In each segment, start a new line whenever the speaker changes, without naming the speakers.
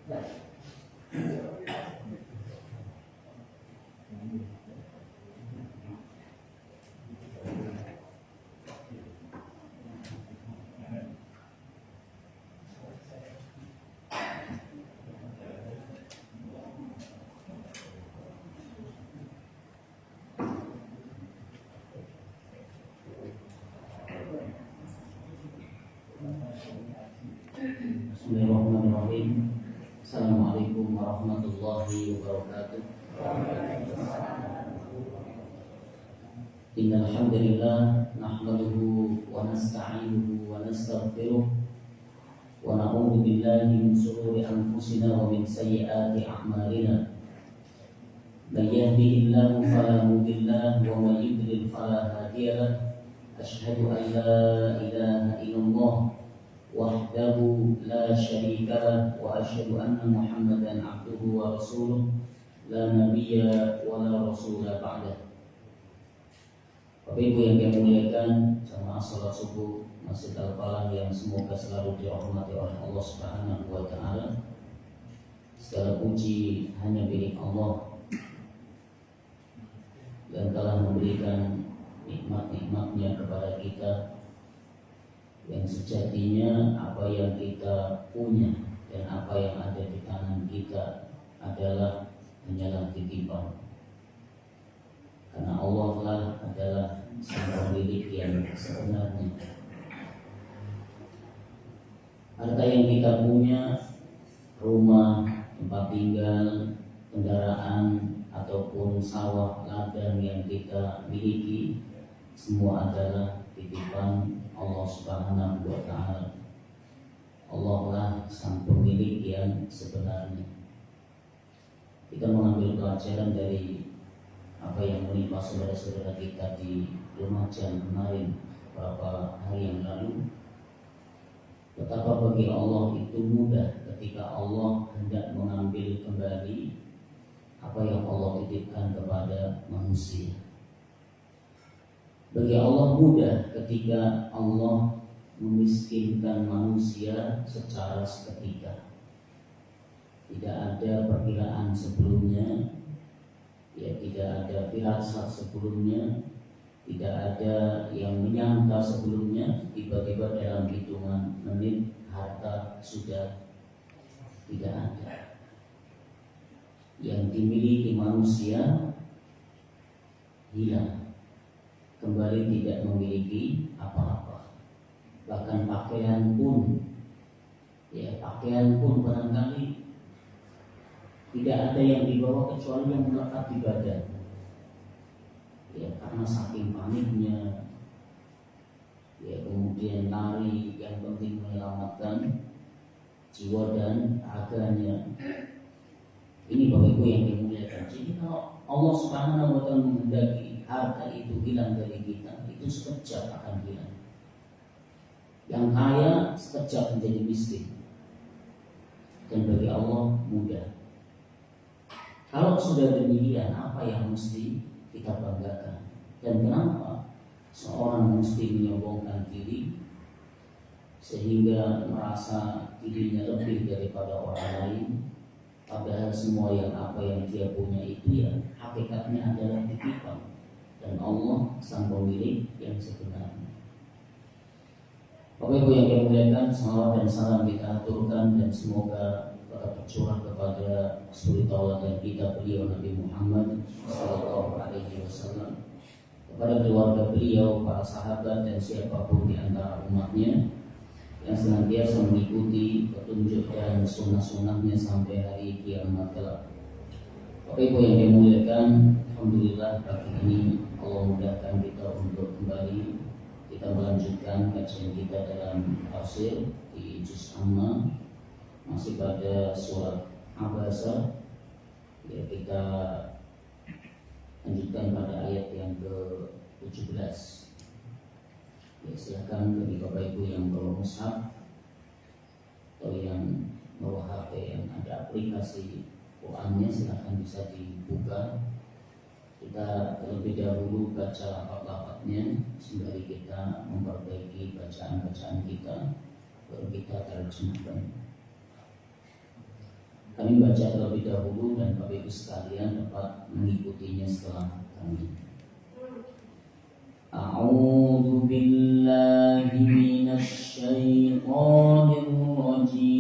Bismillahirrahmanirrahim. Assalamualaikum warahmatullahi wabarakatuh. Innal hamdalillah nahmaduhu wa nasta'inuhu wa nastaghfiruh wa na'udzu billahi min shururi anfusina wa min sayyiati a'malina. May yahdihillahu fala mudilla lahu wa may yudlil fala hadiya lahu. Asyhadu an la ilaha illallah wahdahu la syarika lah wa asyhadu anna Muhammadan abduhu wa rasuluh la nabiyya wa la rasula ba'dah. Bapak Ibu yang saya muliakan, jamaah salat subuh Masjid Al-Falah yang semoga selalu dirahmati oleh Allah Subhanahu wa taala. Segala puji hanya milik Allah yang telah memberikan nikmat-nikmatnya kepada kita, yang sejatinya apa yang kita punya dan apa yang ada di tangan kita hanyalah titipan. Karena Allah lah adalah sang pemilik yang sebenarnya. Harta yang kita punya, rumah, tempat tinggal, kendaraan, ataupun sawah ladang yang kita miliki, semua adalah titipan Allah Subhanahu wa taala. Allah lah sang pemilik yang sebenarnya. Kita mengambil pelajaran dari apa yang menimpa saudara-saudara kita di Lumajang kemarin beberapa hari yang lalu. Betapa bagi Allah itu mudah ketika Allah hendak mengambil kembali apa yang Allah titipkan kepada manusia. Bagi Allah mudah ketika Allah memiskinkan manusia secara seketika. Tidak ada perkiraan sebelumnya, ya tidak ada firasat sebelumnya, tidak ada yang menyangka sebelumnya. Tiba-tiba dalam hitungan menit harta sudah tidak ada. Yang dimiliki manusia hilang, kembali tidak memiliki apa-apa. Bahkan pakaian pun barangkali tidak ada yang dibawa kecuali yang melekat di badan. Ya, karena saking paniknya, ya kemudian lari, yang penting menyelamatkan jiwa dan raganya. Ini Bapak Ibu yang dimuliakan. Jadi kalau Allah Subhanahu wa taala menghendaki harta itu hilang dari kita, itu sekejap akan hilang. Yang kaya sekejap menjadi miskin. Dan bagi Allah mudah. Kalau sudah demikian, apa yang mesti kita banggakan? Dan kenapa seorang mesti menyombongkan diri sehingga merasa dirinya lebih daripada orang lain? Padahal semua apa yang dia punya itu ya hakikatnya adalah titipan, dan Allah sang pemilik yang sebenarnya. Bapak Ibu yang dimuliakan, salawat dan salam kita aturkan dan semoga tetap tercurah kepada suri tauladan kita beliau Nabi Muhammad sallallahu alaihi wasallam, kepada keluarga beliau, para sahabat dan siapapun di antara umatnya yang senantiasa mengikuti petunjuk dan sunnah-sunnahnya sampai hari kiamat kelak. Bapak Ibu yang dimuliakan, alhamdulillah pagi ini Allah mudahkan kita untuk kembali kita melanjutkan kajian kita dalam tafsir di juz amma, masih pada surat Abasa. Ya, kita lanjutkan pada ayat yang ke-17. Ya, silakan bagi Bapak Ibu yang bawa mushaf atau yang bawa HP yang ada aplikasi Qurannya, silakan bisa dibuka. Kita terlebih dahulu baca lafaz-lafaznya sembari kita memperbaiki bacaan-bacaan kita, baru kita terjemahkan. Kami baca terlebih dahulu dan Bapak Ibu sekalian dapat mengikutinya setelah kami. A'udzu billahi minasy syaithanir rajim.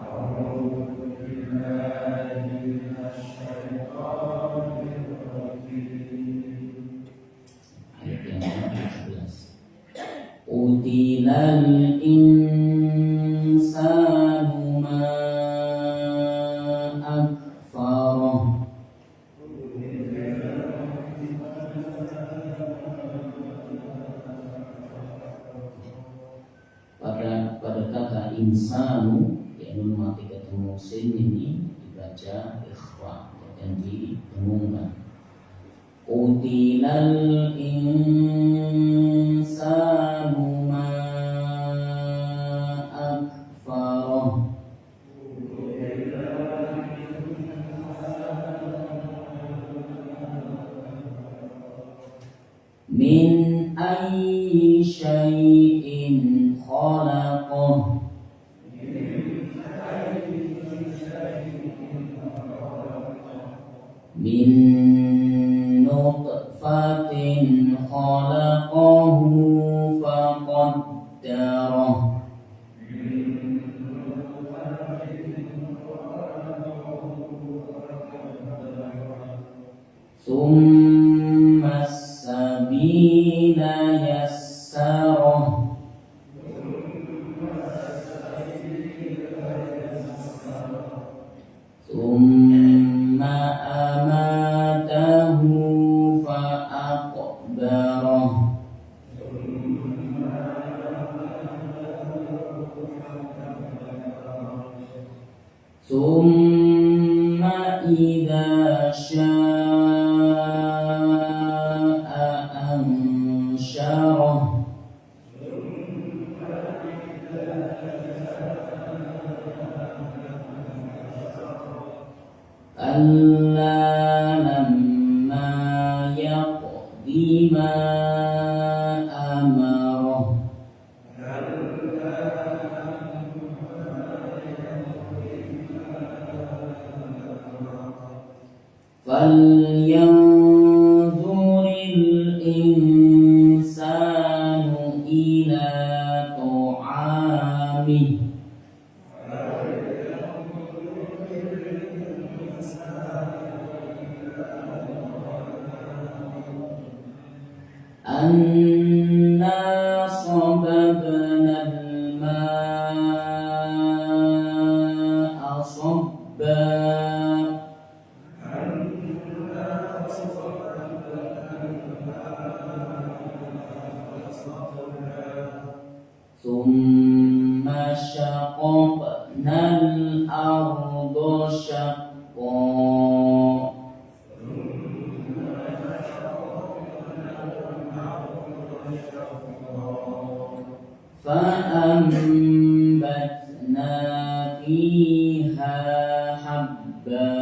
A'udzu billahi minasy syaithanir rajim. Ayat yang ke-17. Utilal insanu ma akfarah. Pada kata insanu ya nun mati ketemu sin ini dibaca ikhfa dan didengungkan. Utilal insanu ma akfarah. Min ayyi syai'in khalaqah. Min nutfatin khalaqahu faqaddarah. Tsumma as-sabila yassarah. Tsumma amatahu fa'aqbarah. Tsumma idza syaa'a ansyarah. Alla lamma yaqdi ma amarah. Falyanzuril insanu ila ta'amih. Anna sababna al-ma'a sabba. Tsumma syaqaqna al-arda syaqqa. Fa'ambatna fiha habba.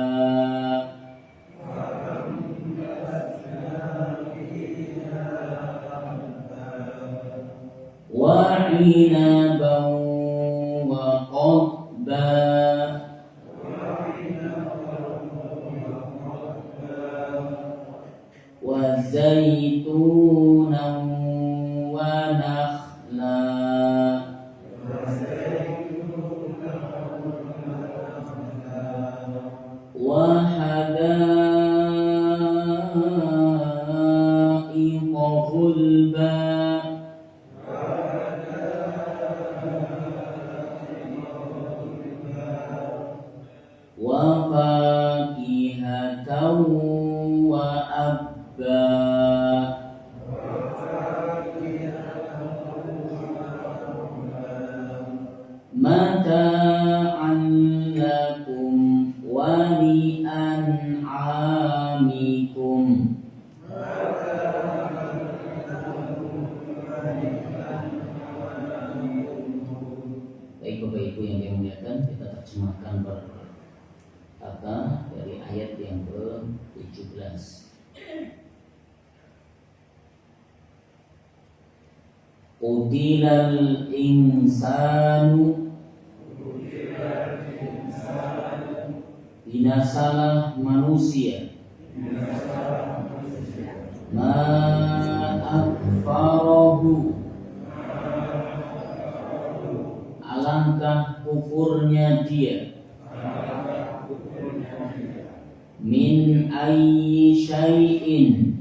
Wa 'inaban wa qadba. Wa zaitunan wa nakhla. Wa hadaiqa ghulba. Wa fakihatan wa abba. Mata'an lakum wa li'an'amikum. Baik Bapak Ibu yang dimuliakan, kita terjemahkan kata dari ayat yang ke-17. Qutilal insanu binasalah manusia. Ma akfarahu, alangkah kufurnya dia. Min ayyi syai'in,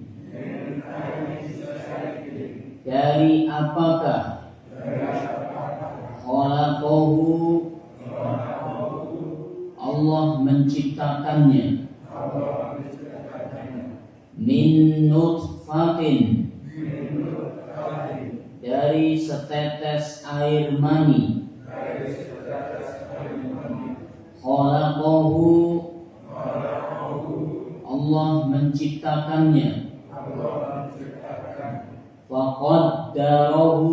dari apakah. Khalaqahu, Allah menciptakannya. Min nutfatin, dari setetes air mani. Khalaqahu, Allah menciptakannya. Faqaddarahu,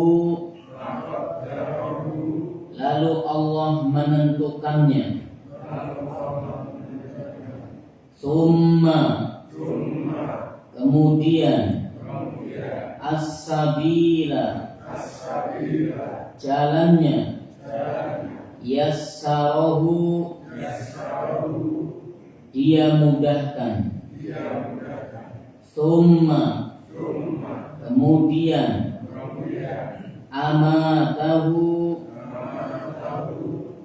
lalu Allah menentukannya. Summa, kemudian. As-sabila, jalannya. Yassarahu, dia mudahkan. Summa, kemudian. Amatahu,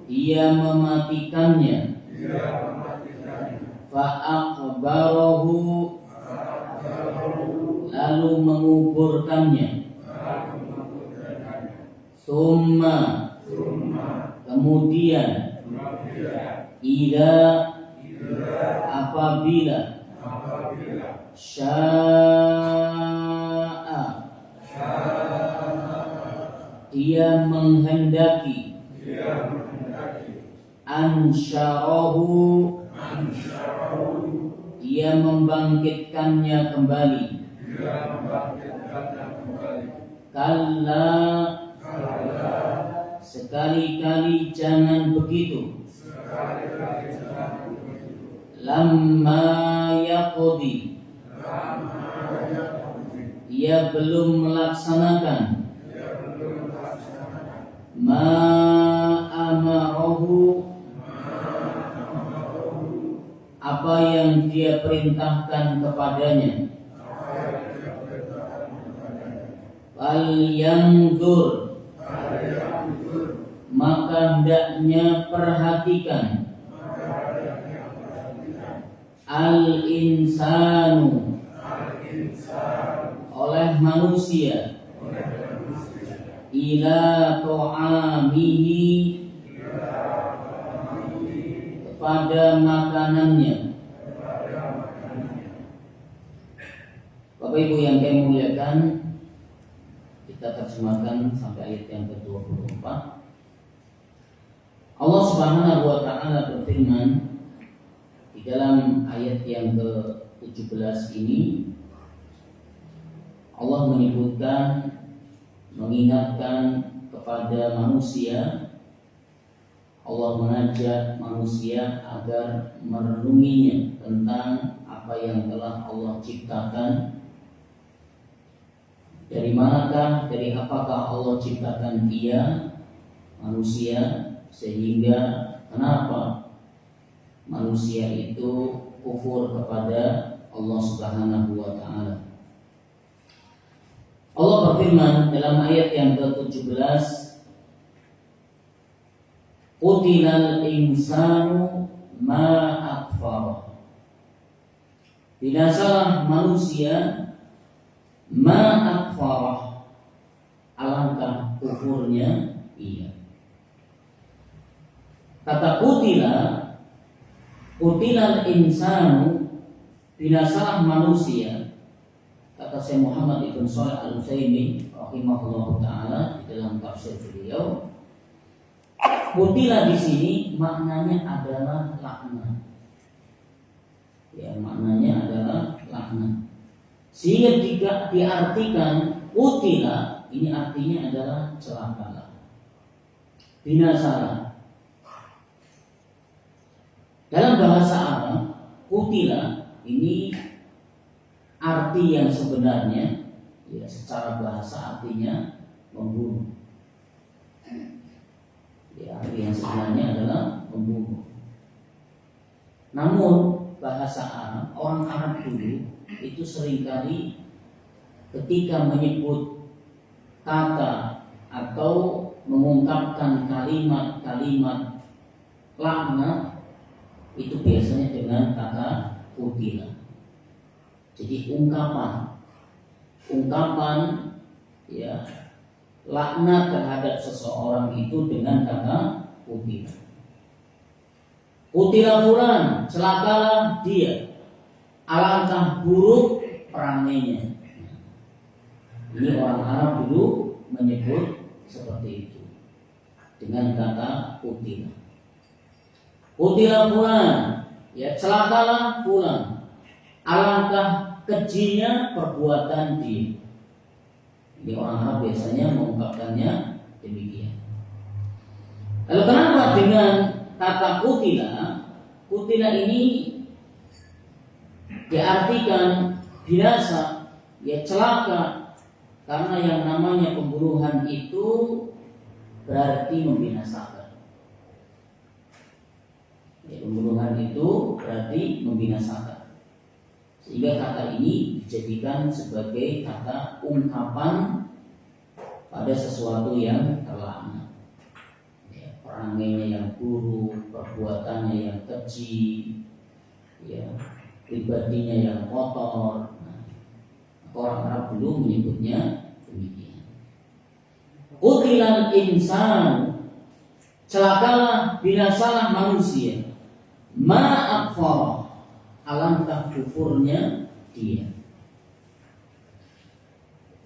dia mematikannya. Fa'akbarahu, lalu menguburkannya. Summa, kemudian. Ila, apabila. Sya'a, dia menghendaki. Ansyarahu, dia membangkitkannya kembali. Kalla, sekali-kali jangan begitu. Lamma yaqdi, dia belum melaksanakan. Ma amarahu, apa yang dia perintahkan kepadanya. Fal yanzur, maka hendaknya perhatikan. Al insanu, oleh manusia. Ila ta'amihi, kepada makanannya. Bapak Ibu yang kami muliakan, kita terjemahkan sampai ayat yang ke-24. Allah Subhanahu wa taala berfirman di dalam ayat yang ke-17 ini. Allah menyebutkan, mengingatkan kepada manusia. Allah mengajak manusia agar merenunginya tentang apa yang telah Allah ciptakan. Dari manakah, dari apakah Allah ciptakan dia, manusia, sehingga kenapa manusia itu kufur kepada Allah Subhanahu wa taala. Allah berfirman dalam ayat yang ke-17, Qutilal insanu ma akfara, binasalah manusia ma akfara, alangkah kufurnya ia. Kata kutilal insanu, binasalah manusia. Kata Syekh Muhammad Ibn Shalih Al-Utsaimin rahimahullah taala di dalam tafsir beliau, kutila di sini maknanya adalah laknat. Ya, maknanya adalah laknat. Sehingga jika diartikan kutila, ini artinya adalah celakalah, binasalah. Dalam bahasa Arab, kutila ini arti yang sebenarnya, ya, secara bahasa artinya membunuh. Ya, arti yang sebenarnya adalah membunuh. Namun bahasa Arab, orang Arab dulu itu seringkali ketika menyebut kata atau mengungkapkan kalimat-kalimat laknat itu biasanya dengan kata qutila. Jadi ungkapan ya laknat terhadap seseorang itu dengan kata qutila. Qutila fulan, celakalah dia. Alangkah buruk perangainya. Ini orang Arab dulu menyebut seperti itu dengan kata qutila. Qutila fulan, ya celakalah fulan. Alangkah kejinya perbuatan dia. Ini orang Arab biasanya mengungkapkannya demikian. Lalu kenapa dengan kata qutila? Qutila ini diartikan binasa, ya celaka, karena yang namanya pembunuhan itu berarti membinasakan. Ya, pembunuhan itu berarti membinasakan. Sehingga kata ini dijadikan sebagai kata ungkapan pada sesuatu yang terlaknat. Ya, perangainya yang buruk, perbuatannya yang keji, ya, pribadinya yang kotor. Orang Arab dulu menyebutnya demikian. Qutilal insan, celakalah, binasalah manusia. Ma'akfar, alangkah kufurnya dia.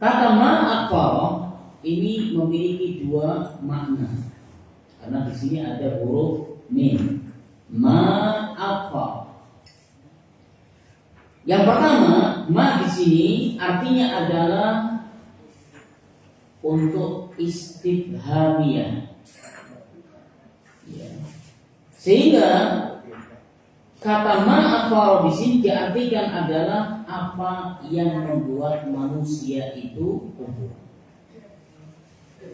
Kata ma'akfar ini memiliki dua makna. Karena di sini ada huruf mim. Ma'akfar. Yang pertama, ma di sini artinya adalah untuk istifhamiyah. Ya. Sehingga kata ma'akfar di sini diartikan adalah apa yang membuat manusia itu kufur.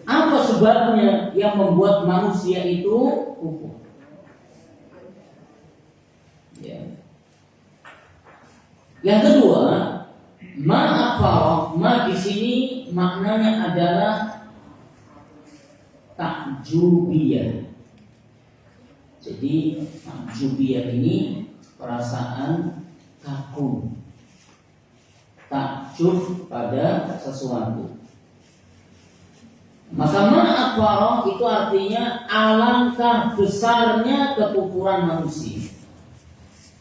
Apa sebabnya yang membuat manusia itu kufur? Ya. Yang kedua, ma'akfar, ma di sini maknanya adalah takjubiyah. Jadi takjubiyah ini perasaan kagum, takjub pada sesuatu. Maka ma'akfar itu artinya alangkah besarnya kekufuran manusia.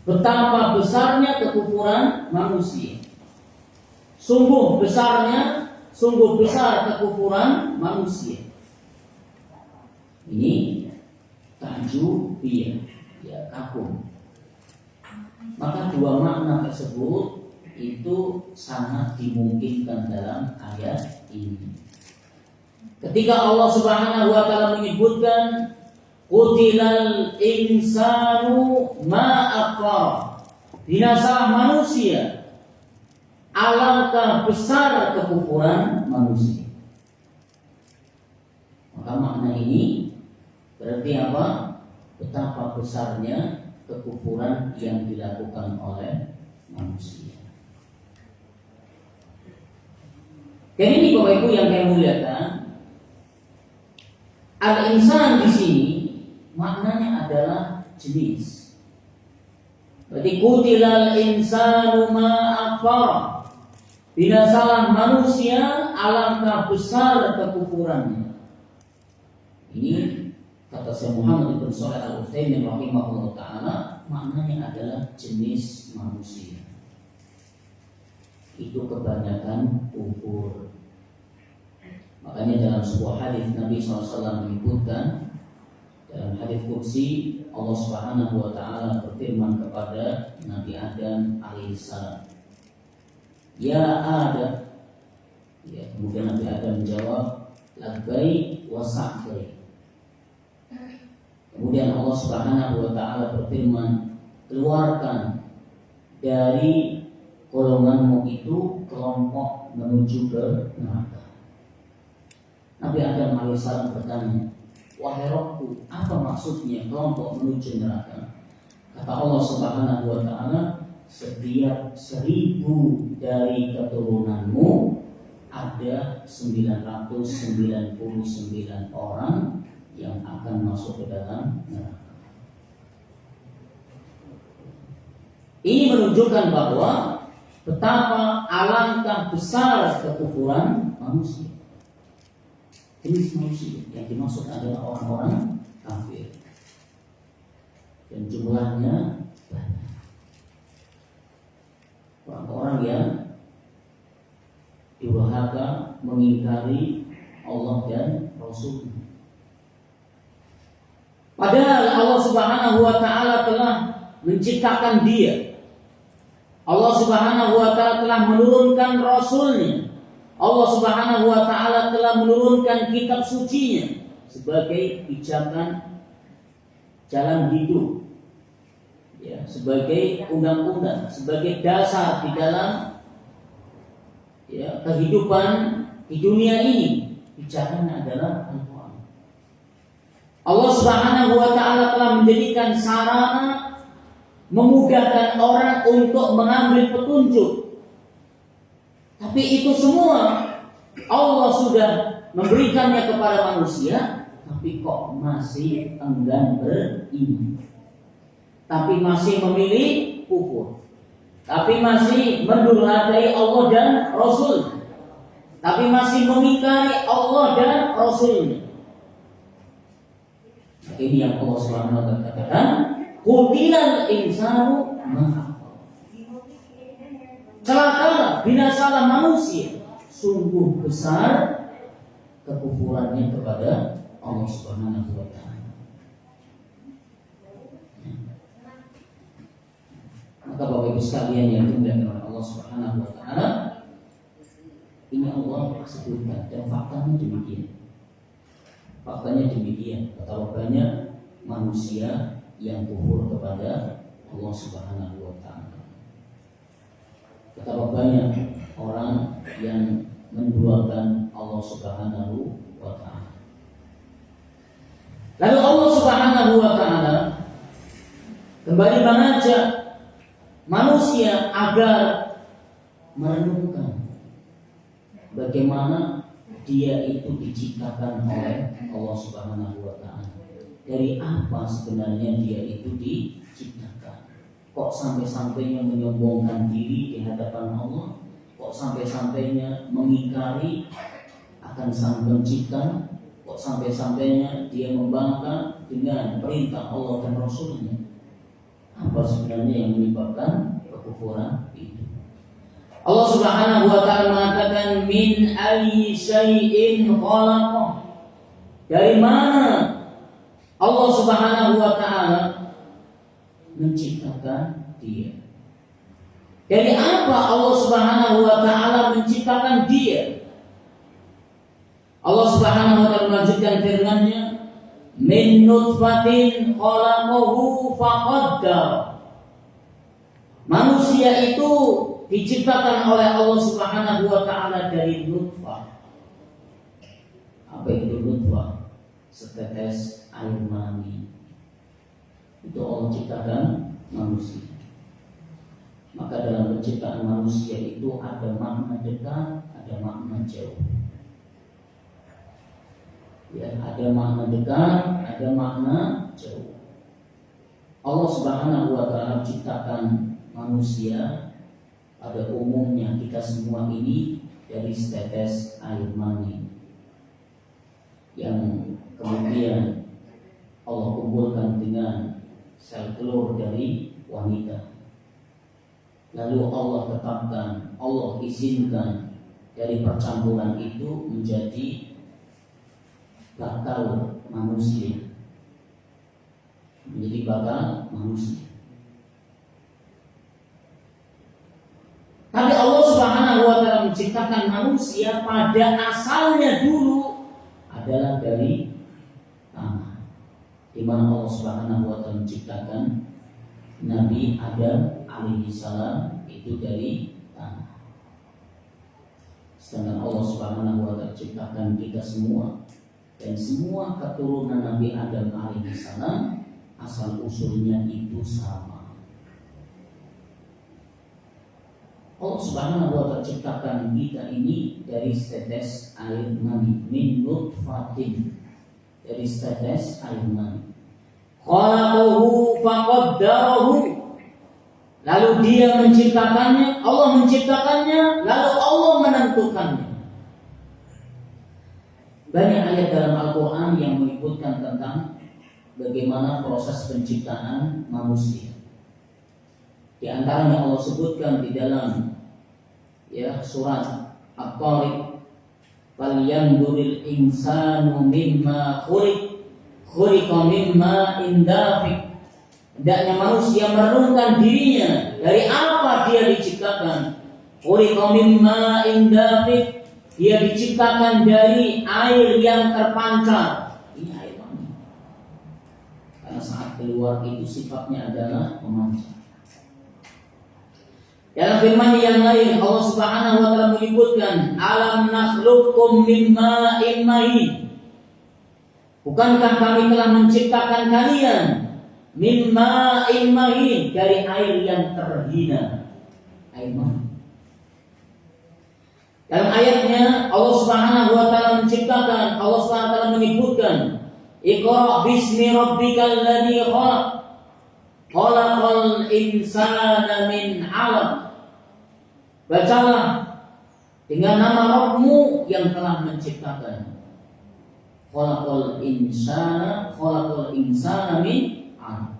Betapa besarnya kekufuran manusia. Sungguh besar kekufuran manusia. Ini takjubiyah, ya kagum. Maka dua makna tersebut itu sangat dimungkinkan dalam ayat ini. Ketika Allah Subhanahu wa taala menyebutkan qutilal insanu ma'akfar, binasalah manusia, alangkah besar kekufuran manusia. Maka makna ini berarti apa? Betapa besarnya kekufuran yang dilakukan oleh manusia. Dan ini Bapak Ibu yang saya muliakan, al-insan di sini maknanya adalah jenis. Berarti qutilal insanu ma'akfar, binasalah manusia, alangkah besar kekufurannya. Ini kata Syekh Muhammad bin Shalih Al-Utsaimin rahimahullah taala, maknanya adalah jenis manusia. Itu kebanyakan kufur. Makanya dalam sebuah hadis Nabi SAW menyebutkan, dalam hadis kursi Allah Subhanahu wa taala berfirman kepada Nabi Adam alaihissalam, "Ya Adam." Ya, kemudian Nabi Adam menjawab, "Labbaik wa sa'daik." Kemudian Allah Subhanahu wa taala berfirman, "Keluarkan dari golonganmu itu kelompok menuju ke neraka." Nabi Adam alaihissalam bertanya, "Wahai Rabbku, apa maksudnya kelompok menuju neraka?" Kata Allah Subhanahu wa taala, setiap 1000 dari keturunanmu ada 999 orang yang akan masuk ke dalam neraka. Ini menunjukkan bahwa betapa alangkah besar kekufuran manusia. Jenis manusia yang dimaksud adalah orang-orang kafir, dan jumlahnya banyak. Orang-orang yang durhaka, mengingkari Allah dan Rasul. Padahal Allah Subhanahu wa taala telah menciptakan dia. Allah Subhanahu wa taala telah menurunkan Rasulnya. Allah Subhanahu wa taala telah menurunkan kitab sucinya sebagai pijakan jalan hidup, ya, sebagai undang-undang, sebagai dasar di dalam, ya, kehidupan di dunia ini. Pijakannya adalah Al-Quran. Allah Subhanahu wa taala telah menjadikan sarana memudahkan orang untuk mengambil petunjuk. Tapi itu semua Allah sudah memberikannya kepada manusia, tapi kok masih enggan beriman, tapi masih memilih kufur, tapi masih mendurhakai Allah dan Rasul, tapi masih mengingkari Allah dan Rasulnya. Nah, ini yang Allah Subhanahu wa taala katakan, Qutilal insanu ma'akal. Celakalah, binasalah manusia, sungguh besar kekufurannya kepada Allah Subhanahu wa taala. Maka Bapak Ibu sekalian yang dimuliakan oleh Allah Subhanahu wa taala, ini Allah sebutkan dan faktanya demikian. Faktanya demikian, betapa banyak manusia yang kufur kepada Allah Subhanahu wa taala. Betapa banyak orang yang menduakan Allah Subhanahu wa taala. Lalu Allah Subhanahu wa taala kembali mengajak manusia agar merenungkan bagaimana dia itu diciptakan oleh Allah Subhanahu wa taala. Dari apa sebenarnya dia itu diciptakan? Kok sampai-sampainya menyombongkan diri di hadapan Allah? Kok sampai-sampainya mengingkari akan Sang Pencipta? Kok sampai-sampainya dia membangkang dengan perintah Allah dan Rasulnya? Apa sebenarnya yang menyebabkan kekufuran itu? Allah Subhanahu wa taala mengatakan, min ayyi syai'in khalaqah. Dari mana Allah Subhanahu wa taala menciptakan dia? Dari apa Allah Subhanahu wa taala menciptakan dia? Allah Subhanahu wa taala melanjutkan firman-Nya, min nutfatin khalaqahu faqaddar. Manusia itu diciptakan oleh Allah Subhanahu wa taala dari nutfah. Apa itu nutfah? Setetes air mani. Itu Allah ciptakan manusia. Maka dalam penciptaan manusia itu ada makna dekat, ada makna jauh. Ya, ada makna dekat, ada makna jauh. Allah Subhanahu wa taala ciptakan manusia pada umumnya kita semua ini dari setetes air mani yang kemudian Allah kumpulkan dengan sel telur dari wanita. Lalu Allah tetapkan, Allah izinkan dari percampuran itu menjadi bakal manusia, menjadi bakal manusia. Tapi Allah Subhanahu wa taala menciptakan manusia pada asalnya dulu adalah dari tanah, di mana Allah Subhanahu wa taala menciptakan Nabi Adam alaihi salam itu dari tanah. Sedangkan Allah Subhanahu wa taala ciptakan kita semua dan semua keturunan Nabi Adam alaihi salam asal usulnya itu sama. Allah Subhanahu wa ta'ala ciptakan kita ini dari setetes air mani, min nutfatin, dari setetes air mani. Khalaqahu faqaddarahu, lalu dia menciptakannya, Allah menciptakannya, lalu Allah menentukannya. Banyak ayat dalam Al-Quran yang menyebutkan tentang bagaimana proses penciptaan manusia. Di antaranya Allah sebutkan di dalam surat At-Tariq, "Falyanzuril insanu mimma khuliqa mimma indafiq." Hendaknya manusia merenungkan dirinya, dari apa dia diciptakan. Khuliqa mimma indafiq, dia diciptakan dari air yang terpancar. Ini air mani. Karena saat keluar itu sifatnya adalah memancar. Dalam firman yang lain Allah Subhanahu wa ta'ala menyebutkan, "Alam nakhluqkum min ma'in mahin." Bukankah kami telah menciptakan kalian min ma'in mahin, dari air yang terhina, air mani. Dalam ayatnya Allah Subhanahu wa ta'ala menciptakan, Allah Subhanahu wa ta'ala menyebutkan, "Iqra' bismi rabbikal ladzi khalaq, khalaqal insana min 'alaq." Bacalah dengan nama Rabbmu yang telah menciptakan. Khalaqal insana min 'alaq.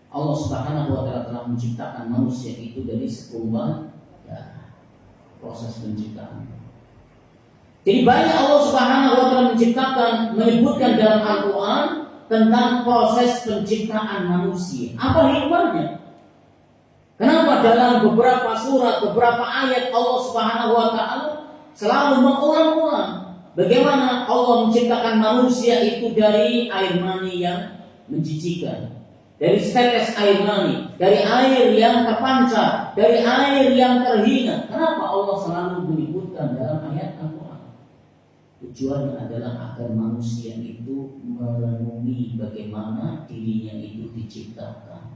Allah Subhanahu wa ta'ala telah menciptakan manusia itu dari segumpal darah. Proses penciptaan. Jadi banyak Allah Subhanahu wa ta'ala menyebutkan dalam Al-Quran tentang proses penciptaan manusia. Apa hikmahnya? Kenapa dalam beberapa surat, beberapa ayat Allah Subhanahu wa ta'ala selalu mengulang-ulang bagaimana Allah menciptakan manusia itu dari air mani yang menjijikan, dari setetes air mani, dari air yang terpancar, dari air yang terhina. Kenapa Allah selalu menyebutkan dalam ayat Al-Quran? Tujuannya adalah agar manusia itu merenungi bagaimana dirinya itu diciptakan.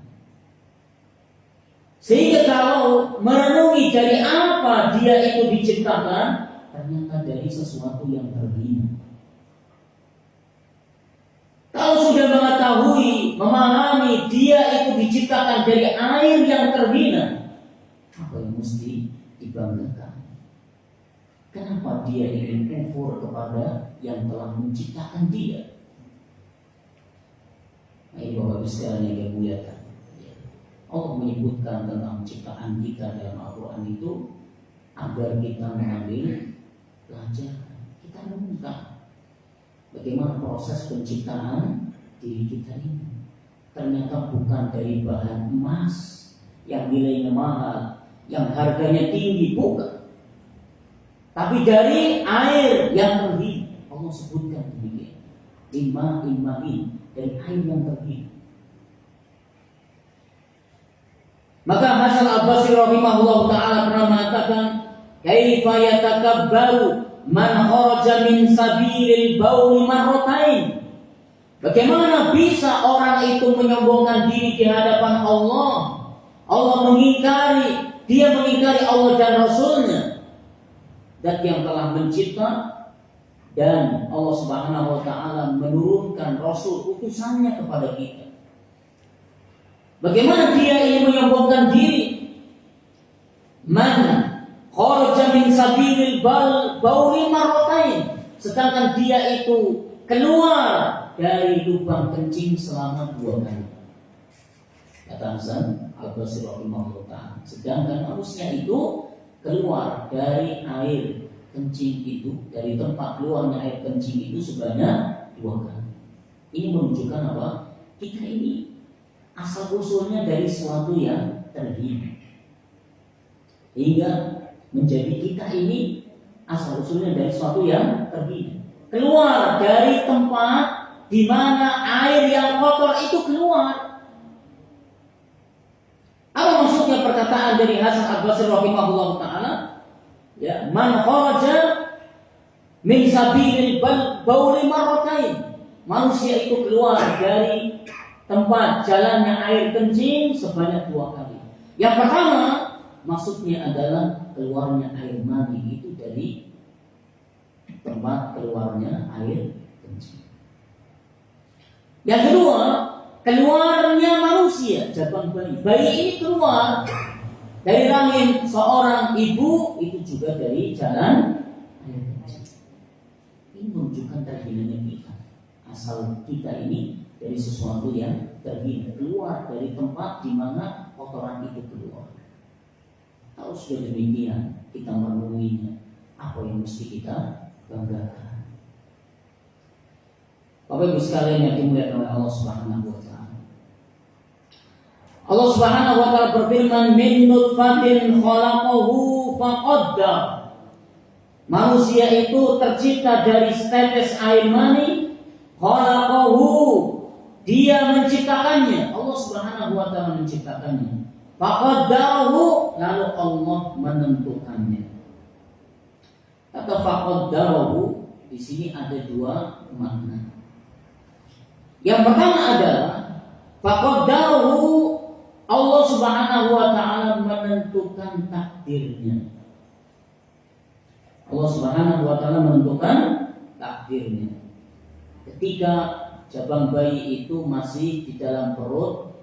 Sehingga kalau merenungi dari apa dia itu diciptakan, ternyata dari sesuatu yang terhina. Kalau sudah mengetahui, memahami dia itu diciptakan dari air yang terhina, apa yang mesti dibanggakan? Kenapa dia ingin kufur kepada yang telah menciptakan dia? Nah, Bapak Ibu sekalian yang dimuliakan, Allah menyebutkan tentang ciptaan kita dalam Al-Quran itu agar kita mengambil pelajaran. Kita renungkan bagaimana proses penciptaan diri kita ini. Ternyata bukan dari bahan emas yang nilainya mahal, yang harganya tinggi, bukan. Tapi dari air yang terhina. Allah sebutkan demikian. Imma-immahin, dari air yang terhina. Maka Hasan Al-Basri rahimahullah ta'ala pernah mengatakan, "Kaifa yatakabbaru man kharaja min sabilil bauli marratain." Bagaimana bisa orang itu menyombongkan diri di hadapan Allah? Allah mengingkari, dia mengingkari Allah dan Rasulnya, zat yang telah mencipta, dan Allah Subhanahu wa ta'ala menurunkan Rasul utusannya kepada kita. Bagaimana dia ingin menyombongkan diri? Man kharaja min sabilil bauli marratain, sedangkan dia itu keluar dari lubang kencing selama 2 kali. Kata Hasan Al-Basri rahimahullah ta'ala, sedangkan manusia itu keluar dari air kencing itu, dari tempat keluarnya air kencing itu sebanyak 2 kali. Ini menunjukkan apa? Kita ini asal usulnya dari sesuatu yang terhina, hingga menjadi kita ini asal usulnya dari sesuatu yang terhina. Keluar dari tempat di mana air yang kotor itu keluar. Apa maksudnya perkataan dari Hasan Al-Basri rahimahullah ta'ala? Ya, man kharaja min sabilil bauli marratain. Manusia itu keluar dari tempat jalannya air kencing sebanyak 2 kali. Yang pertama, maksudnya adalah keluarnya air mani itu dari tempat keluarnya air kencing. Yang kedua, keluarnya manusia, jabang bayi. Bayi ini keluar dari rahim seorang ibu itu juga dari jalan air kencing. Ini menunjukkan terhinanya kita. Asal kita ini dari sesuatu yang terhina, keluar dari tempat di mana kotoran itu keluar. Kalau sudah demikian, kita merenunginya, apa yang mesti kita banggakan. Bapak Ibu sekalian yang dimuliakan oleh Allah Subhanahu wa taala. Allah Subhanahu wa taala berfirman, "Min nutfatin khalaqahu faqaddar." Manusia itu tercipta dari setetes air mani, khalaqahu, dia menciptakannya. Allah Subhanahu wa taala menciptakannya. Faqaddarahu, lalu Allah menentukannya. Kata faqaddarahu di sini ada 2 makna. Yang pertama adalah faqaddarahu, Allah Subhanahu wa taala menentukan takdirnya. Allah Subhanahu wa taala menentukan takdirnya. Ketika jabang bayi itu masih di dalam perut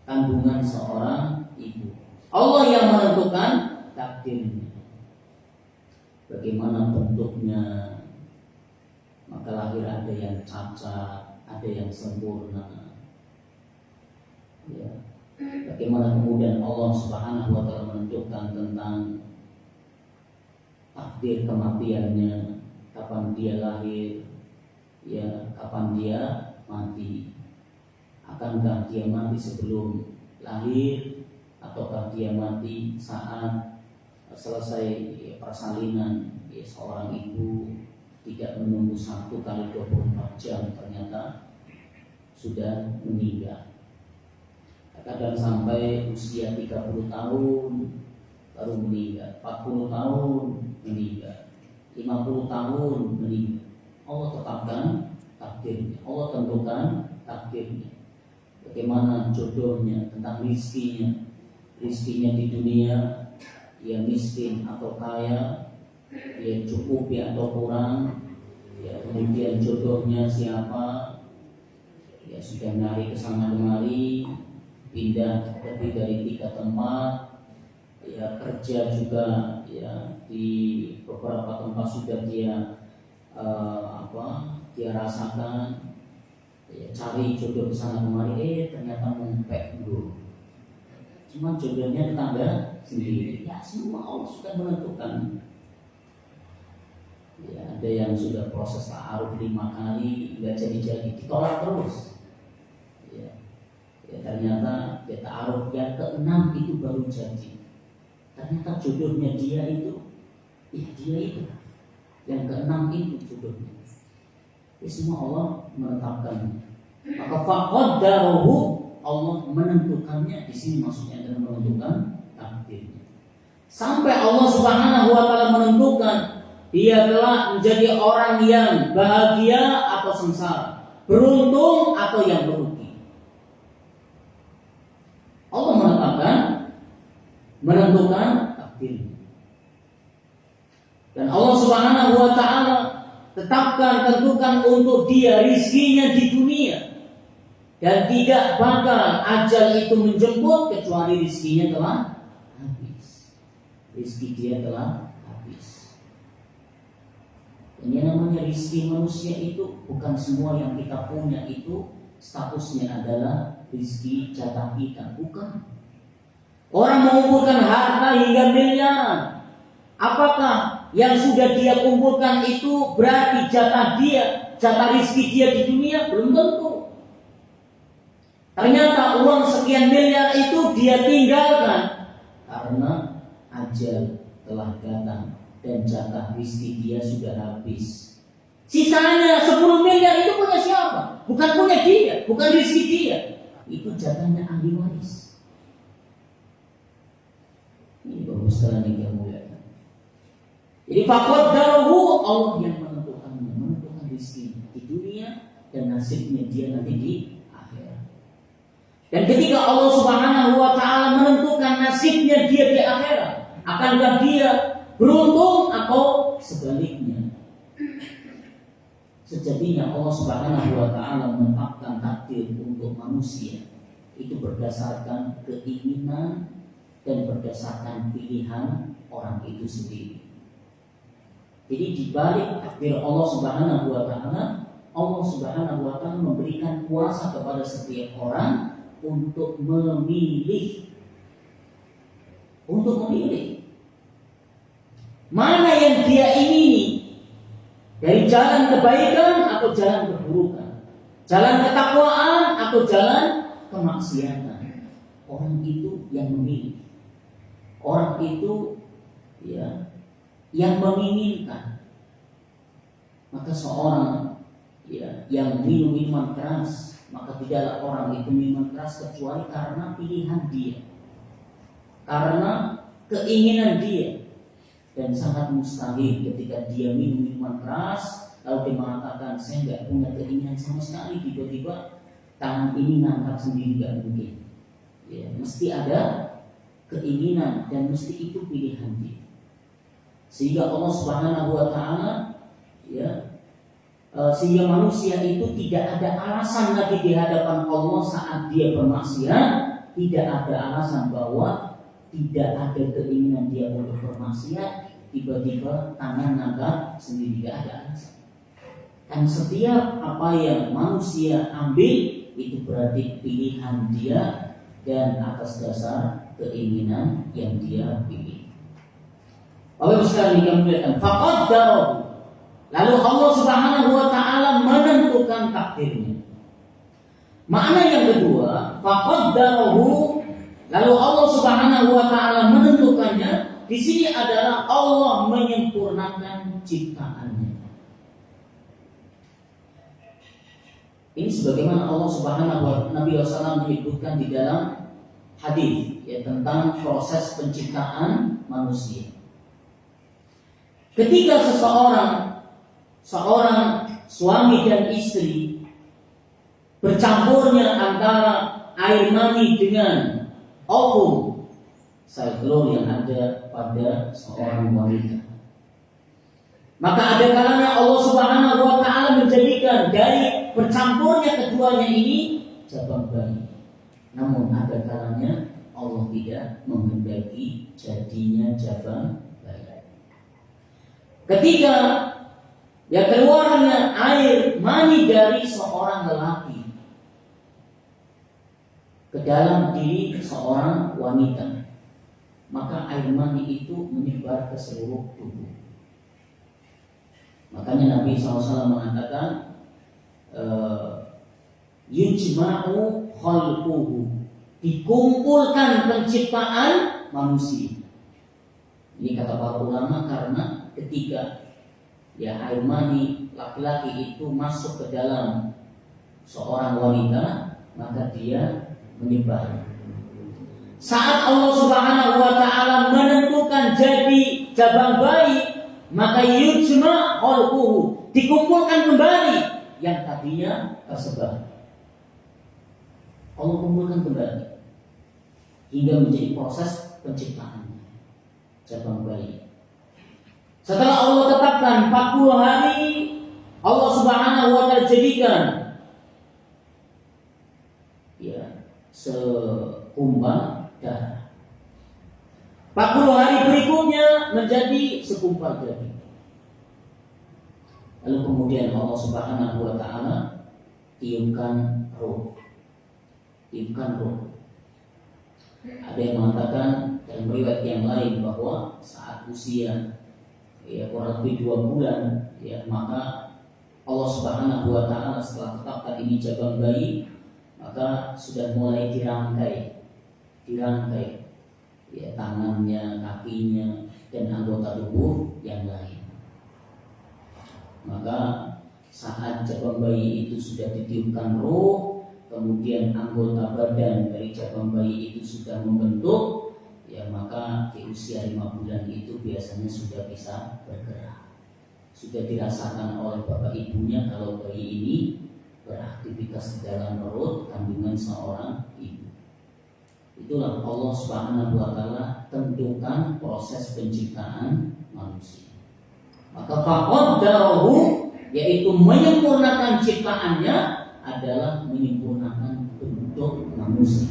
kandungan seorang ibu, Allah yang menentukan takdirnya. Bagaimana bentuknya, maka lahir ada yang cacat, ada yang sempurna. Ya. Bagaimana kemudian Allah Subhanahu wa taala menentukan tentang takdir kematiannya, kapan dia lahir, ya, kapan dia mati. Akankah dia mati sebelum lahir, ataukah dia mati saat selesai persalinan? Ya, seorang ibu tidak menunggu 1 kali 24 jam, ternyata sudah meninggal. Kadang sampai usia 30 tahun baru meninggal, 40 tahun meninggal, 50 tahun meninggal. Allah tetapkan takdirnya, Allah tentukan takdirnya. Bagaimana jodohnya, tentang rizkinya, rizkinya di dunia, ya miskin atau kaya, ya cukup ya atau kurang, ya kemudian jodohnya siapa, ya sudah nyari kesana kemari, pindah lebih dari 3 tempat, ya kerja juga, ya di beberapa tempat sudah dia dia rasakan, ya, cari jodoh kesana kemari, ternyata mumpet dulu. Cuma jodohnya tetangga sendiri. Ya semua Allah sudah menentukan. Ya, ada yang sudah proses ta'aruf 5 kali nggak jadi-jadi, ditolak terus. Ya, ternyata ya, ta'aruf yang ke-6 itu baru jadi. Ternyata jodohnya dia itu, ya dia itu yang ke-6 itu jodohnya. Ya, semua Allah menetapkan. Maka faqaddarahu, Allah menentukannya. Di sini maksudnya adalah menentukan takdirnya. Sampai Allah Subhanahu wa taala menentukan dia telah menjadi orang yang bahagia atau sengsara, beruntung atau yang merugi. Allah menentukan takdirnya. Dan Allah Subhanahu wa taala tentukan untuk dia rizkinya di dunia, dan tidak bakal ajal itu menjemput kecuali rizkinya telah habis. Rizki dia telah habis. Dan yang namanya rizki manusia itu bukan semua yang kita punya itu statusnya adalah rizki jatah kita, bukan. Orang mengumpulkan harta hingga miliaran, apakah yang sudah dia kumpulkan itu berarti jatah dia, jatah rizki dia di dunia? Belum tentu. Ternyata uang sekian miliar itu dia tinggalkan karena ajal telah datang dan jatah rizki dia sudah habis. Sisanya 10 miliar itu punya siapa? Bukan punya dia, bukan rizki dia. Itu jatahnya ahli waris. Ini bagus sekali yang mulia. Jadi faqaddarahu, Allah yang menentukan rizki di dunia dan nasibnya dia nanti di akhirat. Dan ketika Allah Subhanahu wa taala menentukan nasibnya dia di akhirat, akankah dia beruntung atau sebaliknya? Sejatinya Allah Subhanahu wa taala menetapkan takdir untuk manusia itu berdasarkan keinginan dan berdasarkan pilihan orang itu sendiri. Jadi di balik takdir Allah Subhanahu wa taala, Allah Subhanahu wa taala memberikan kuasa kepada setiap orang untuk memilih mana yang dia ingini, dari jalan kebaikan atau jalan keburukan, jalan ketakwaan atau jalan kemaksiatan. Orang itu yang memilih. Orang itu ya yang menginginkan. Maka seorang ya yang minum minuman keras, maka tidaklah orang itu minuman keras kecuali karena pilihan dia, karena keinginan dia. Dan sangat mustahil ketika dia minum minuman keras lalu dia mengatakan saya nggak punya keinginan sama sekali, tiba-tiba tangan ini ngangkat sendiri, nggak mungkin. Ya, mesti ada keinginan dan mesti itu pilihan dia. Sehingga Allah Subhanahu wa taala ya sehingga manusia itu tidak ada alasan lagi di hadapan Allah saat dia bermaksiat, tidak ada alasan bahwa tidak ada keinginan dia untuk bermaksiat, tiba-tiba tangan ngangkat sendiri, tidak ada alasan. Dan setiap apa yang manusia ambil itu berarti pilihan dia dan atas dasar keinginan yang dia pilih. Bapak sekalian dikatakan faqaddarahu. Lalu Allah Subhanahu wa taala menentukan takdirnya. Makna yang kedua, faqaddarahu, lalu Allah Subhanahu wa taala menentukannya, di sini adalah Allah menyempurnakan ciptaannya. Ini sebagaimana Allah Subhanahu wa taala Nabi SAW menyebutkan di dalam hadis ya tentang proses penciptaan manusia. Ketika seorang suami dan istri bercampurnya antara air mani dengan ovum, sel telur yang ada pada seorang wanita, maka ada kalanya Allah Subhanahu wa taala menjadikan dari bercampurnya keduanya ini jabang bayi. Namun ada kalanya Allah tidak menghendaki jadinya jabang bayi. Ketika ya keluarnya air mani dari seorang lelaki ke dalam diri seorang wanita, maka air mani itu menyebar ke seluruh tubuh. Makanya Nabi SAW mengatakan yujma'u khalquhu, dikumpulkan penciptaan manusia. Ini kata para ulama karena ketika ya air mani laki-laki itu masuk ke dalam seorang wanita, maka dia menyebar. Saat Allah Subhanahu wa taala menentukan jadi jabang bayi, maka yujma' khalquhu, dikumpulkan kembali yang tadinya tersebar. Allah kumpulkan kembali hingga menjadi proses penciptaan jabang bayi. Setelah Allah tetapkan 40 hari, Allah Subhanahu wa taala jadikan ya sekumpal darah. 40 hari berikutnya menjadi sekumpal daging. Lalu kemudian Allah Subhanahu wa taala tiupkan roh. Ada yang mengatakan dalam riwayat yang lain bahwa saat usia ya kurang lebih 2 bulan ya, maka Allah Subhanahu wa taala setelah tetapkan ini jabang bayi, maka sudah mulai dirangkai ya tangannya, kakinya dan anggota tubuh yang lain. Maka saat jabang bayi itu sudah ditiupkan roh, kemudian anggota badan dari jabang bayi itu sudah membentuk, ya maka di usia 5 bulan itu biasanya sudah bisa bergerak. Sudah dirasakan oleh bapak ibunya kalau bayi ini beraktivitas di dalam perut kandungan seorang ibu. Itulah Allah Subhanahu wa taala tentukan proses penciptaan manusia. Maka faqaddarahu, yaitu menyempurnakan ciptaannya adalah menyempurnakan bentuk manusia.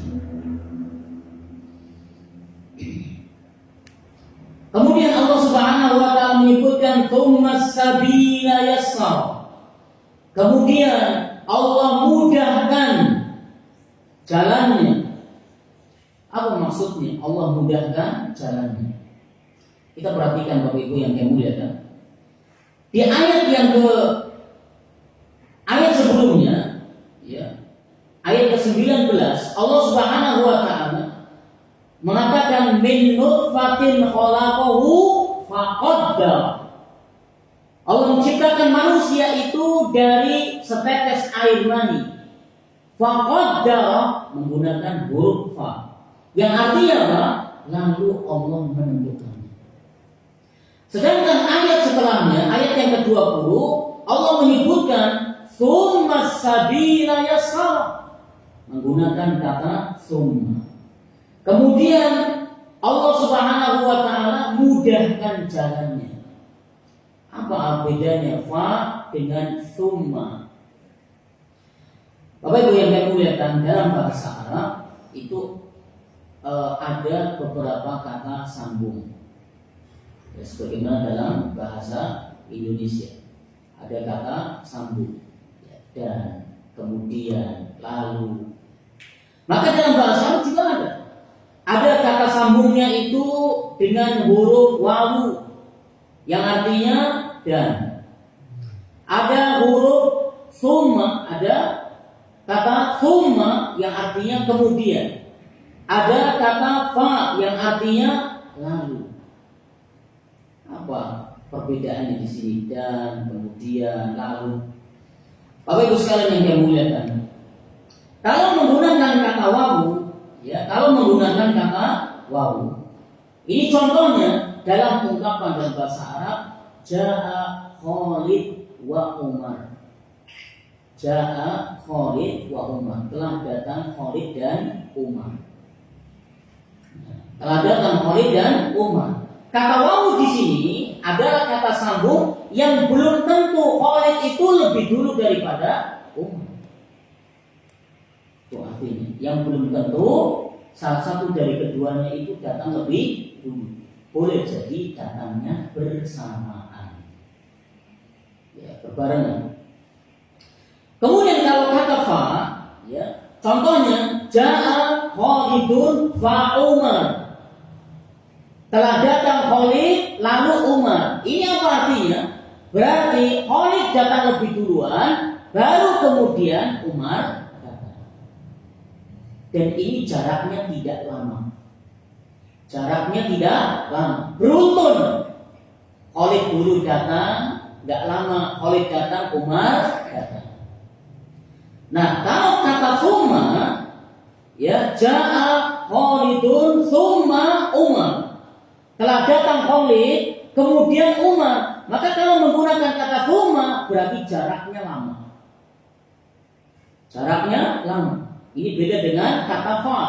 Kemudian Allah Subhanahu wa taala menyebutkan tsummas sabila yassar. Kemudian Allah mudahkan jalannya. Apa maksudnya Allah mudahkan jalannya? Kita perhatikan Bapak Ibu yang kami muliakan. Di ayat sebelumnya, ya, ayat ke-19, Allah Subhanahu wa taala mengatakan min nutfatin khalaqahu faqaddar. Allah menciptakan manusia itu dari setetes air mani. Faqaddar menggunakan huruf fa. Yang artinya apa? Lalu Allah menentukan. Sedangkan ayat setelahnya, ayat yang ke-20, Allah menyebutkan tsummas sabila yassar, menggunakan kata tsumma. Kemudian Allah Subhanahu wa taala mudahkan jalannya. Apa bedanya fa dengan tsumma? Bapak Ibu yang kami muliakan, dalam bahasa Arab itu ada beberapa kata sambung. Ya, sebagaimana dalam bahasa Indonesia ada kata sambung, ya, dan kemudian lalu. Maka dalam bahasa Arab juga ada kata sambungnya itu dengan huruf wawu yang artinya dan. Ada huruf summa, ada kata summa yang artinya kemudian. Ada kata fa yang artinya lalu. Apa perbedaannya di sini? Dan, kemudian, lalu. Bapak Ibu sekalian yang kami muliakan, kalau menggunakan kata wawu, ya, kalau menggunakan kata wawu, ini contohnya dalam ungkapan dalam bahasa Arab, jaa Khalid wa Umar. Jaa Khalid wa Umar, telah datang Khalid dan Umar. Telah datang Khalid dan Umar. Kata wawu di sini adalah kata sambung yang belum tentu Khalid itu lebih dulu daripada Umar. Itu artinya yang belum tentu salah satu dari keduanya itu datang lebih dulu. Boleh jadi datangnya bersamaan, ya, berbarengan. Kemudian kalau kata fa, ya, contohnya jaa Khalidun fa Umar. Telah datang Khalid lalu Umar. Ini apa artinya? Berarti Khalid datang lebih duluan, baru kemudian Umar datang. Dan ini jaraknya tidak lama. Jaraknya tidak lama. Beruntun. Khalid dulu datang, tidak lama Khalid datang, Umar datang. Nah, kalau kata summa, ya, jaa Khalidun summa Umar. Telah datang Khalid, kemudian Umar. Maka kalau menggunakan kata summa berarti jaraknya lama. Jaraknya lama. Ini beda dengan kata fa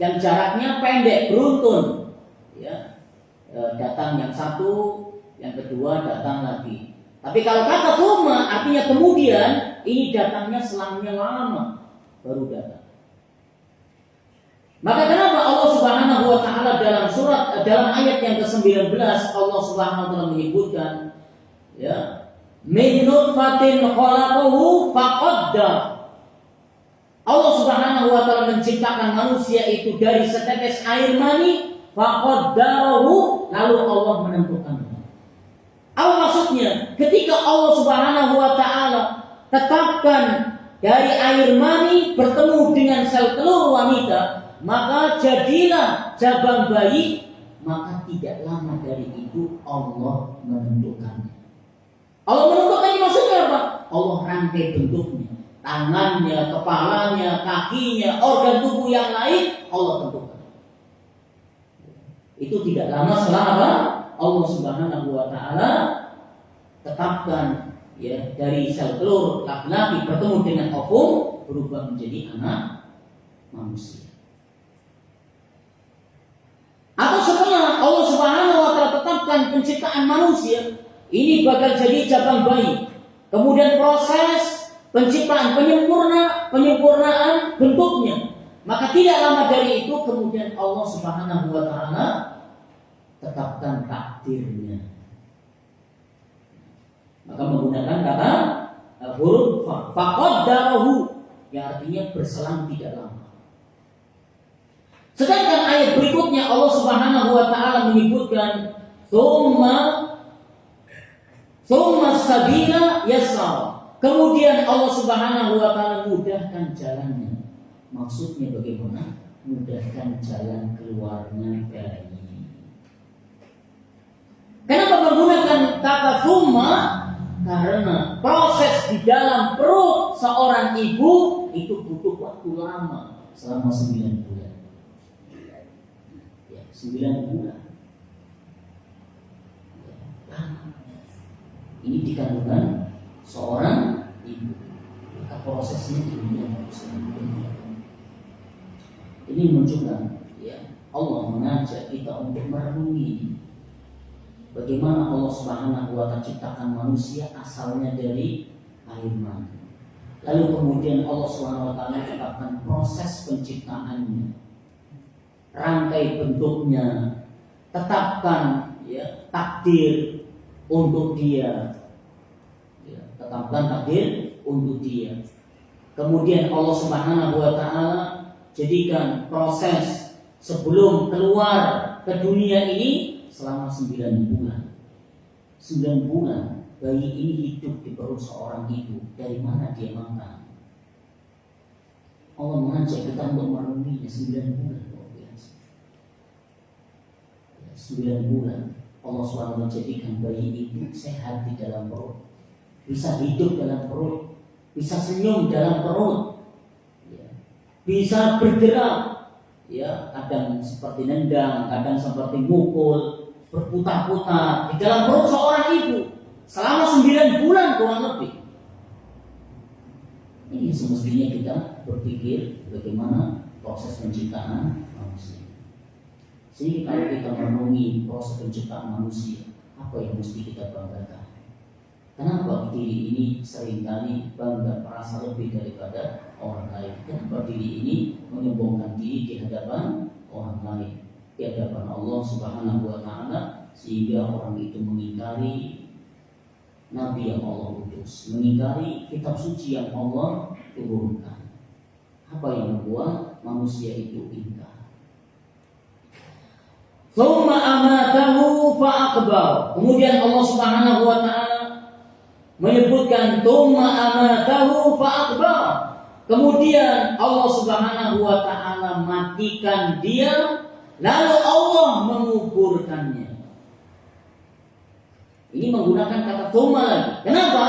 yang jaraknya pendek, beruntun. Ya, datang yang satu, yang kedua datang lagi. Tapi kalau kata summa artinya kemudian, ini datangnya selangnya lama baru datang. Maka kenapa Allah Subhanahu wa taala dalam ayat yang ke-19 Allah Subhanahu wa taala menyebutkan, ya, min nutfatin khalaqahu faqaddar. Allah Subhanahu wa taala menciptakan manusia itu dari setetes air mani, faqaddarahu, lalu Allah menentukannya. Apa maksudnya? Ketika Allah Subhanahu wa taala tetapkan dari air mani bertemu dengan sel telur wanita, maka jadilah jabang bayi, maka tidak lama dari itu Allah menentukannya. Allah menentukannya maksudnya apa? Allah rangkai bentuknya, tangannya, kepalanya, kakinya, organ tubuh yang lain Allah tentukan. Itu tidak lama setelah apa? Allah Subhanahu wa taala tetapkan ya dari sel telur laki-laki bertemu dengan ovum berubah menjadi anak manusia. Atau setelah Allah Subhanahu wa taala tetapkan penciptaan manusia, ini bakal jadi cabang bayi. Kemudian proses penciptaan penyempurnaan bentuknya. Maka tidak lama dari itu kemudian Allah Subhanahu wa taala tetapkan takdirnya. Maka menggunakan kata huruf faqaddarahu yang artinya berselang tidak lama. Sedangkan ayat berikutnya Allah Subhanahu wa taala menyebutkan tsumma sabila yasar. Kemudian Allah Subhanahu wa taala mudahkan jalannya. Maksudnya bagaimana? Mudahkan jalan keluarnya bayi. Kenapa menggunakan kata tsumma? Karena proses di dalam perut seorang ibu itu butuh waktu lama, selama 9 bulan. 9 bulan. Ini dikandungkan seorang ibu. Maka prosesnya demikian. Ini menunjukkan ya, Allah mengajak kita untuk merenungi bagaimana Allah Subhanahu wa taala ciptakan manusia asalnya dari air mani. Lalu kemudian Allah Subhanahu wa taala ciptakan proses penciptaannya, rangkai bentuknya, tetapkan ya takdir untuk dia, ya, tetapkan takdir untuk dia. Kemudian Allah Subhanahu wa taala jadikan proses sebelum keluar ke dunia ini selama 9 bulan. 9 bulan bayi ini hidup di perut seorang ibu. Dari mana dia makan? Allah mengajak kita untuk merenunginya 9 bulan. 9 bulan Allah SWT menjadikan bayi itu sehat di dalam perut, bisa hidup dalam perut, bisa senyum dalam perut, ya, bisa bergerak, ya, kadang seperti nendang, kadang seperti mukul, berputar-putar di dalam perut seorang ibu selama 9 bulan kurang lebih. Ini semestinya kita berpikir bagaimana proses penciptaan manusia. Sehingga kalau kita merenungi proses penciptaan manusia, apa yang mesti kita banggakan? Kenapa diri ini seringkali bangga merasa lebih daripada orang lain? Kenapa diri ini menyombongkan diri di hadapan orang lain, di hadapan Allah Subhanahu wa taala, sehingga orang itu mengingkari Nabi yang Allah utus, mengingkari kitab suci yang Allah turunkan. Apa yang membuat manusia itu ingkar? Tsumma amatahu fa'aqbar. Kemudian Allah Subhanahu wa taala menyebutkan tsumma amatahu fa'aqbar. Kemudian Allah Subhanahu wa taala matikan dia, lalu Allah menguburkannya. Ini menggunakan kata tsumma lagi. Kenapa?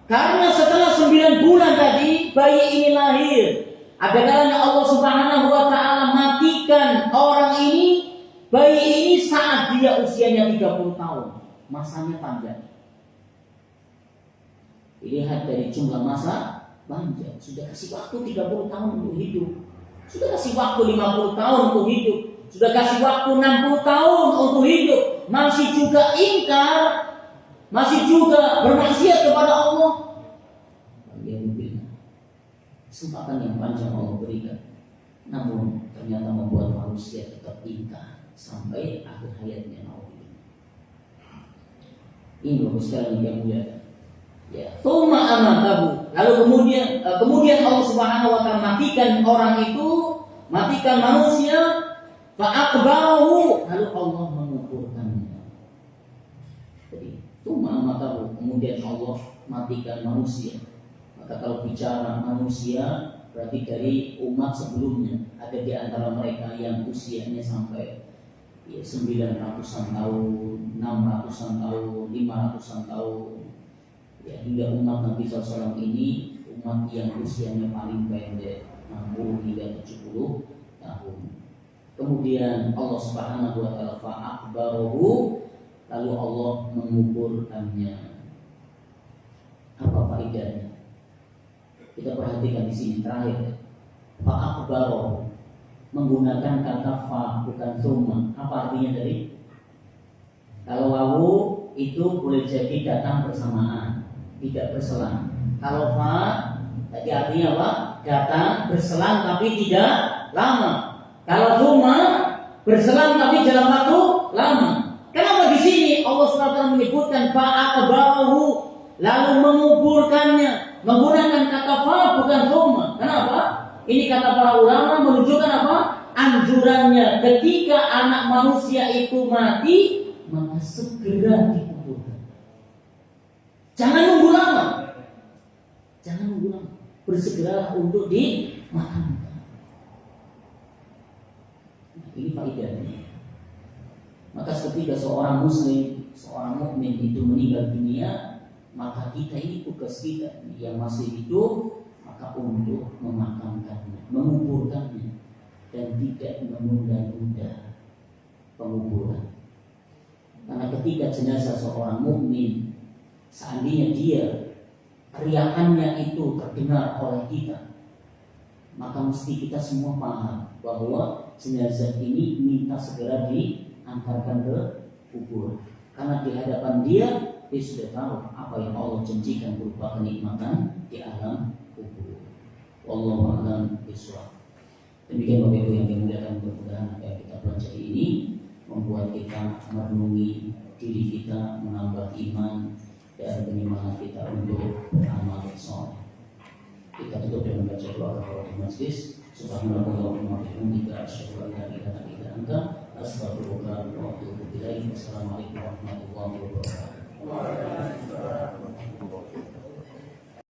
Karena setelah 9 bulan tadi bayi ini lahir. Ada kalanya Allah Subhanahu wa taala matikan orang ini, bayi ini saat dia usianya 30 tahun. Masanya panjang. Lihat dari jumlah masa panjang. Sudah kasih waktu 30 tahun untuk hidup. Sudah kasih waktu 50 tahun untuk hidup. Sudah kasih waktu 60 tahun untuk hidup. Masih juga ingkar. Masih juga bermaksiat kepada Allah. Kesempatan yang panjang Allah berikan, namun ternyata membuat manusia tetap ingkar sampai akhir hayatnya. Ini bagus sekali yang mulia. Ya, tsumma amatahu. Lalu kemudian Allah Subhanahu wa taala matikan orang itu, matikan manusia, fa'aqbarahu, lalu Allah menguburkannya. Jadi, tsumma amatahu, kemudian Allah matikan manusia. Maka kalau bicara manusia berarti dari umat sebelumnya, ada di antara mereka yang usianya sampai 900-an tahun, 600-an tahun, 500-an tahun, ya, hingga umat Nabi SAW ini umat yang usianya paling pendek, 60 hingga 70 tahun. Kemudian Allah Subhanahu wa taala fa'akbaruhu, lalu Allah menguburkannya. Apa faedahnya? Kita perhatikan di sini terakhir. Fa'akbaro, menggunakan kata fa bukan summa. Apa artinya tadi? Kalau wawu itu boleh jadi datang bersamaan, tidak berselang. Kalau fa tadi artinya apa? Datang berselang tapi tidak lama. Kalau summa berselang tapi dalam waktu lama. Kenapa di sini Allah SWT menyebutkan fa'akbaro lalu menguburkannya menggunakan kata fa bukan summa? Kenapa? Ini kata para ulama menunjukkan apa? Anjurannya ketika anak manusia itu mati, maka segera dikuburkan. Jangan nunggu lama. Jangan nunggu lama. Bersegeralah untuk dimakamkan. Ini faedahnya. Maka ketika seorang muslim, seorang mukmin itu meninggal dunia, maka kita ini tugas kita yang masih hidup, maka untuk memakamkannya, menguburkannya, dan tidak menunda-nunda penguburan. Karena ketika jenazah seorang mukmin, seandainya dia teriakannya itu terdengar oleh kita, maka mesti kita semua paham bahwa jenazah ini minta segera diantarkan ke kubur. Karena di hadapan dia sudah tahu apa yang Allah janjikan berupa kenikmatan di alam kubur. Wallahu a'lam bishawab. Demikian Bapak Ibu yang dimuliakan, mudah-mudahan apa yang kita pelajari ini membuat kita merenungi diri kita, menambah iman dan penyemangat kita untuk beramal soleh. Kita tutup dengan baca doa kafaratul majlis. Subhanallah wa bihamdika asyhadu an la ilaha illa anta astaghfiruka wa atubu ilaik. Wassalamualaikum warahmatullahi wabarakatuh.